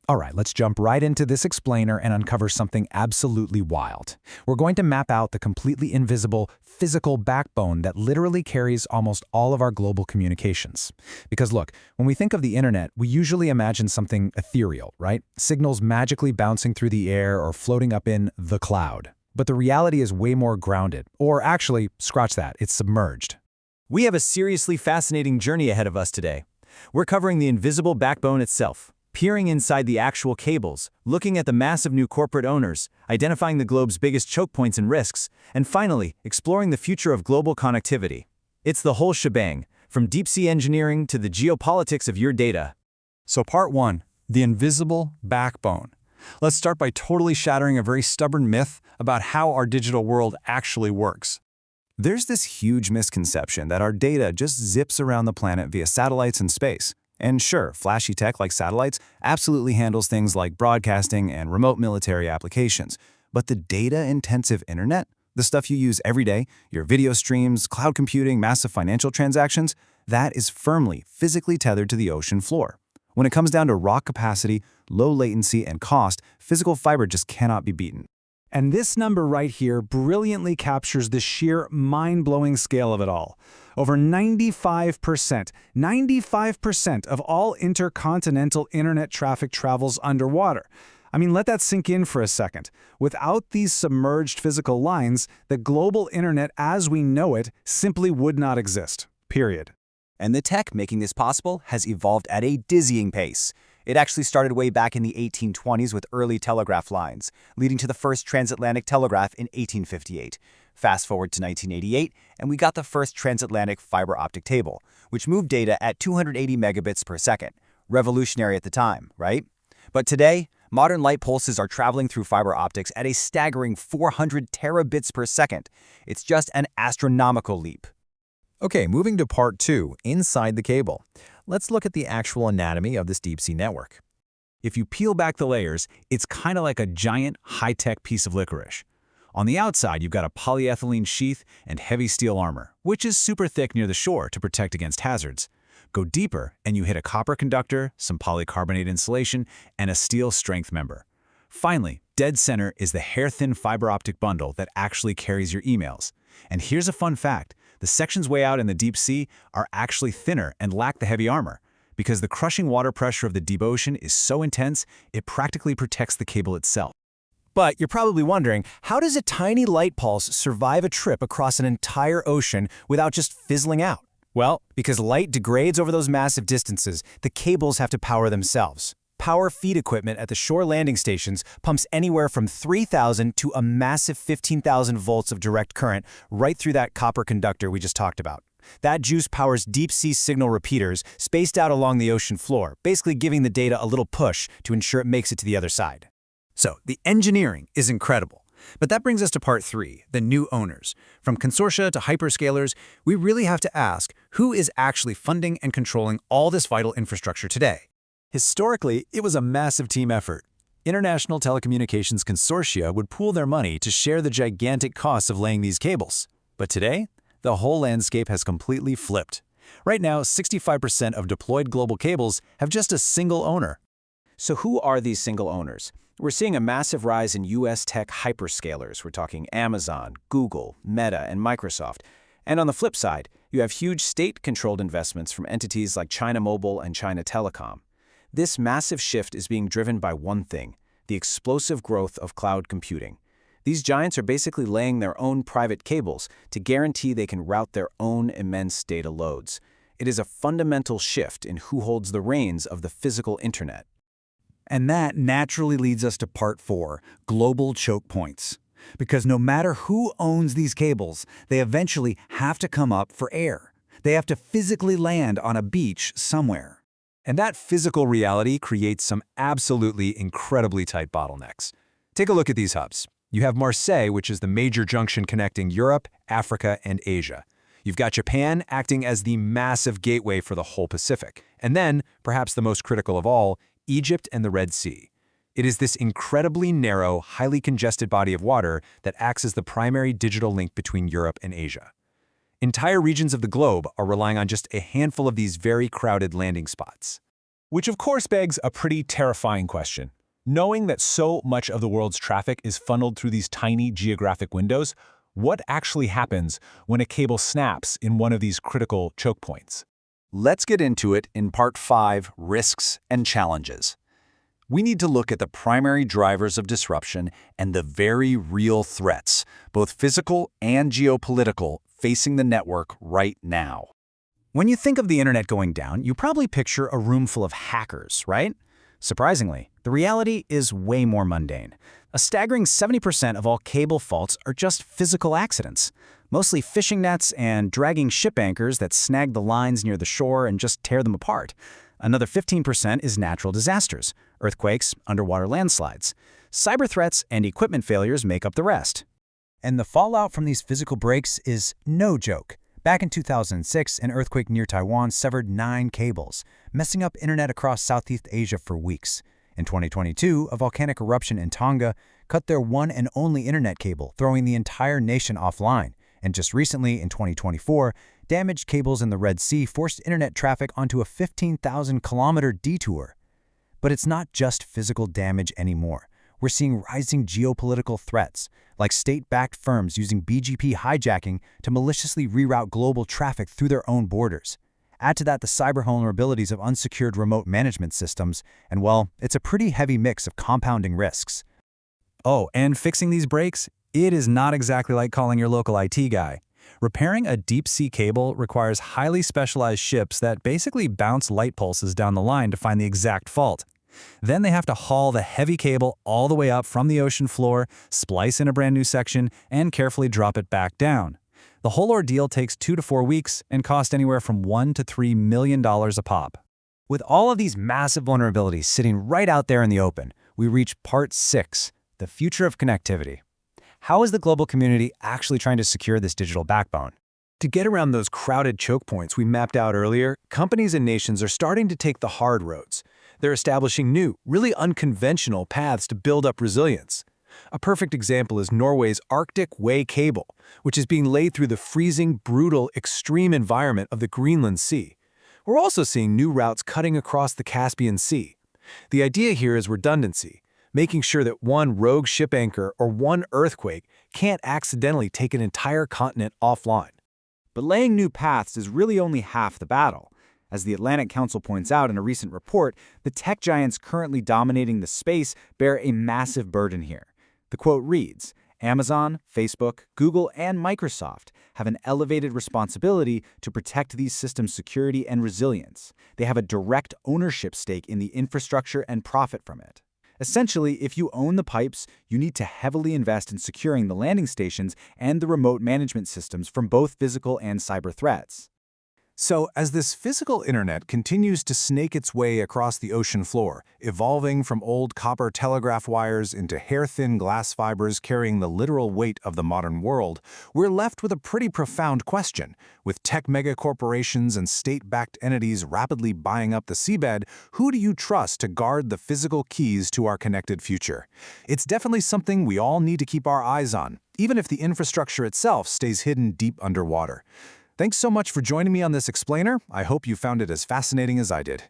All right, let's jump right into this explainer and uncover something absolutely wild. We're going to map out the completely invisible physical backbone that literally carries almost all of our global communications. Because look, when we think of the internet, we usually imagine something ethereal, right? Signals magically bouncing through the air or floating up in the cloud. But the reality is way more grounded. Or actually, scratch that, it's submerged. We have a seriously fascinating journey ahead of us today. We're covering the invisible backbone itself, peering inside the actual cables, looking at the massive new corporate owners, identifying the globe's biggest choke points and risks, and finally, exploring the future of global connectivity. It's the whole shebang, from deep-sea engineering to the geopolitics of your data. So part 1, the invisible backbone. Let's start by totally shattering a very stubborn myth about how our digital world actually works. There's this huge misconception that our data just zips around the planet via satellites and space. And sure, flashy tech like satellites absolutely handles things like broadcasting and remote military applications. But the data-intensive internet, the stuff you use every day, your video streams, cloud computing, massive financial transactions, that is firmly, physically tethered to the ocean floor. When it comes down to raw capacity, low latency, and cost, physical fiber just cannot be beaten. And this number right here brilliantly captures the sheer mind-blowing scale of it all. Over 95% of all intercontinental internet traffic travels underwater. I mean, let that sink in for a second. Without these submerged physical lines, the global internet as we know it simply would not exist. Period. And the tech making this possible has evolved at a dizzying pace. It actually started way back in the 1820s with early telegraph lines, leading to the first transatlantic telegraph in 1858. Fast forward to 1988, and we got the first transatlantic fiber-optic cable, which moved data at 280 megabits per second. Revolutionary at the time, right? But today, modern light pulses are traveling through fiber optics at a staggering 400 terabits per second. It's just an astronomical leap. Okay, moving to part 2, inside the cable. Let's look at the actual anatomy of this deep-sea network. If you peel back the layers, it's kind of like a giant, high-tech piece of licorice. On the outside, you've got a polyethylene sheath and heavy steel armor, which is super thick near the shore to protect against hazards. Go deeper, and you hit a copper conductor, some polycarbonate insulation, and a steel strength member. Finally, dead center is the hair-thin fiber optic bundle that actually carries your emails. And here's a fun fact. The sections way out in the deep sea are actually thinner and lack the heavy armor, because the crushing water pressure of the deep ocean is so intense, it practically protects the cable itself. But you're probably wondering, how does a tiny light pulse survive a trip across an entire ocean without just fizzling out? Well, because light degrades over those massive distances, the cables have to power themselves. Power feed equipment at the shore landing stations pumps anywhere from 3,000 to a massive 15,000 volts of direct current right through that copper conductor we just talked about. That juice powers deep-sea signal repeaters spaced out along the ocean floor, basically giving the data a little push to ensure it makes it to the other side. So, the engineering is incredible. But that brings us to part 3, the new owners. From consortia to hyperscalers, we really have to ask, who is actually funding and controlling all this vital infrastructure today? Historically, it was a massive team effort. International telecommunications consortia would pool their money to share the gigantic costs of laying these cables. But today, the whole landscape has completely flipped. Right now, 65% of deployed global cables have just a single owner. So who are these single owners? We're seeing a massive rise in US tech hyperscalers. We're talking Amazon, Google, Meta, and Microsoft. And on the flip side, you have huge state-controlled investments from entities like China Mobile and China Telecom. This massive shift is being driven by one thing, the explosive growth of cloud computing. These giants are basically laying their own private cables to guarantee they can route their own immense data loads. It is a fundamental shift in who holds the reins of the physical internet. And that naturally leads us to part 4, global choke points. Because no matter who owns these cables, they eventually have to come up for air. They have to physically land on a beach somewhere. And that physical reality creates some absolutely incredibly tight bottlenecks. Take a look at these hubs. You have Marseille, which is the major junction connecting Europe, Africa, and Asia. You've got Japan acting as the massive gateway for the whole Pacific. And then, perhaps the most critical of all, Egypt and the Red Sea. It is this incredibly narrow, highly congested body of water that acts as the primary digital link between Europe and Asia. Entire regions of the globe are relying on just a handful of these very crowded landing spots. Which of course begs a pretty terrifying question. Knowing that so much of the world's traffic is funneled through these tiny geographic windows, what actually happens when a cable snaps in one of these critical choke points? Let's get into it in Part 5, Risks and Challenges. We need to look at the primary drivers of disruption and the very real threats, both physical and geopolitical, facing the network right now. When you think of the internet going down, you probably picture a room full of hackers, right? Surprisingly, the reality is way more mundane. A staggering 70% of all cable faults are just physical accidents, mostly fishing nets and dragging ship anchors that snag the lines near the shore and just tear them apart. Another 15% is natural disasters, earthquakes, underwater landslides. Cyber threats and equipment failures make up the rest. And the fallout from these physical breaks is no joke. Back in 2006, an earthquake near Taiwan severed 9 cables, messing up internet across Southeast Asia for weeks. In 2022, a volcanic eruption in Tonga cut their one and only internet cable, throwing the entire nation offline. And just recently, in 2024, damaged cables in the Red Sea forced internet traffic onto a 15,000-kilometer detour. But it's not just physical damage anymore. We're seeing rising geopolitical threats, like state-backed firms using BGP hijacking to maliciously reroute global traffic through their own borders. Add to that the cyber vulnerabilities of unsecured remote management systems, and well, it's a pretty heavy mix of compounding risks. Oh, and fixing these breaks? It is not exactly like calling your local IT guy. Repairing a deep-sea cable requires highly specialized ships that basically bounce light pulses down the line to find the exact fault. Then they have to haul the heavy cable all the way up from the ocean floor, splice in a brand new section, and carefully drop it back down. The whole ordeal takes 2 to 4 weeks and costs anywhere from $1 to $3 million a pop. With all of these massive vulnerabilities sitting right out there in the open, we reach Part 6, the future of connectivity. How is the global community actually trying to secure this digital backbone? To get around those crowded choke points we mapped out earlier, companies and nations are starting to take the hard roads. They're establishing new, really unconventional paths to build up resilience. A perfect example is Norway's Arctic Way cable, which is being laid through the freezing, brutal, extreme environment of the Greenland Sea. We're also seeing new routes cutting across the Caspian Sea. The idea here is redundancy, making sure that one rogue ship anchor or one earthquake can't accidentally take an entire continent offline. But laying new paths is really only half the battle. As the Atlantic Council points out in a recent report, the tech giants currently dominating the space bear a massive burden here. The quote reads, Amazon, Facebook, Google, and Microsoft have an elevated responsibility to protect these systems' security and resilience. They have a direct ownership stake in the infrastructure and profit from it. Essentially, if you own the pipes, you need to heavily invest in securing the landing stations and the remote management systems from both physical and cyber threats. So, as this physical internet continues to snake its way across the ocean floor, evolving from old copper telegraph wires into hair-thin glass fibers carrying the literal weight of the modern world, we're left with a pretty profound question. With tech megacorporations and state-backed entities rapidly buying up the seabed, who do you trust to guard the physical keys to our connected future? It's definitely something we all need to keep our eyes on, even if the infrastructure itself stays hidden deep underwater. Thanks so much for joining me on this explainer. I hope you found it as fascinating as I did.